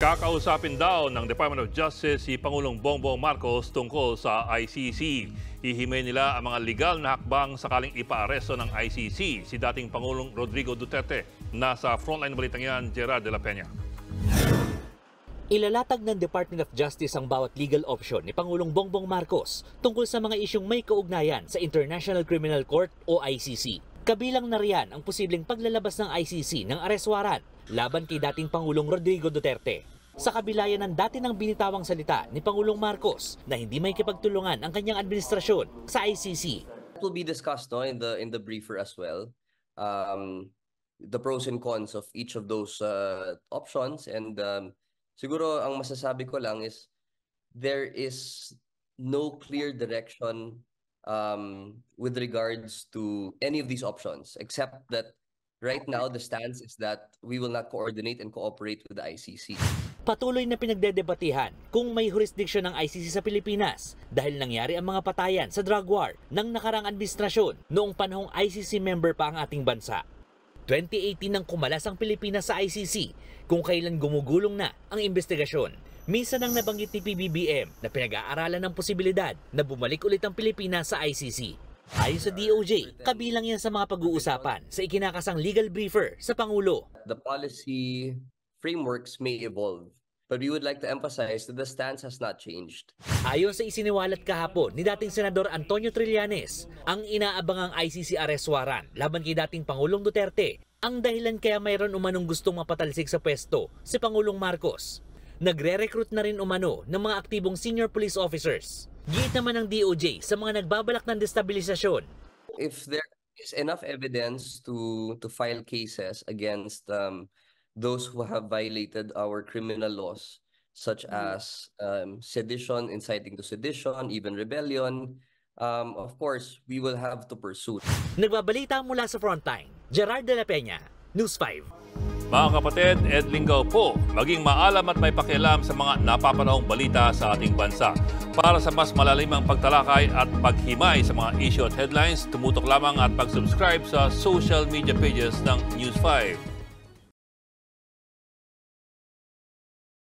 Kakausapin daw ng Department of Justice si Pangulong Bongbong Marcos tungkol sa ICC. Hihimay nila ang mga legal na hakbang sakaling ipaaresto ng ICC si dating Pangulong Rodrigo Duterte. Nasa frontline balitang yan, Gerard de la Peña. Ilalatag ng Department of Justice ang bawat legal option ni Pangulong Bongbong Marcos tungkol sa mga isyung may kaugnayan sa International Criminal Court o ICC. Kabilang na riyan ang posibleng paglalabas ng ICC ng arrest warrant laban kay dating Pangulong Rodrigo Duterte. Sa kabilayan ng dati ng binitawang salita ni Pangulong Marcos na hindi may kipagtulungan ang kanyang administrasyon sa ICC. It will be discussed in the briefer as well. The pros and cons of each of those options, and siguro ang masasabi ko lang is there is no clear direction with regards to any of these options, except that right now the stance is that we will not coordinate and cooperate with the ICC. Patuloy na pinagdedebatihan kung may jurisdiction ng ICC sa Pilipinas dahil nangyari ang mga patayan sa drug war ng nakarang administrasyon noong panahong ICC member pa ang ating bansa. 2018 nang kumalas ang Pilipinas sa ICC kung kailan gumugulong na ang investigasyon. Minsan nang nabanggit ni PBBM na pinag-aaralan ng posibilidad na bumalik ulit ang Pilipinas sa ICC. Ayon sa DOJ, kabilang yan sa mga pag-uusapan sa ikinakasang legal briefer sa Pangulo. The policy frameworks may evolve, but we would like to emphasize that the stance has not changed. Ayon sa isiniwalat kahapon ni dating Senador Antonio Trillanes, ang inaabangang ICC arrest warrant laban kay dating Pangulong Duterte ang dahilan kaya mayroon umanong gustong mapatalsik sa pwesto si Pangulong Marcos. Nagre-recruit na rin umano ng mga aktibong senior police officers. Giit naman ng DOJ sa mga nagbabalak ng destabilisasyon. If there is enough evidence to file cases against those who have violated our criminal laws, such as sedition, inciting to sedition, even rebellion, of course, we will have to pursue. Nagbabalita mula sa Frontline, Gerard de la Peña, News 5. Mga kapatid, Ed Lingaw po, maging maalam at may pakialam sa mga napapanahong balita sa ating bansa. Para sa mas malalimang pagtalakay at paghimay sa mga issue at headlines, tumutok lamang at pag-subscribe sa social media pages ng News 5.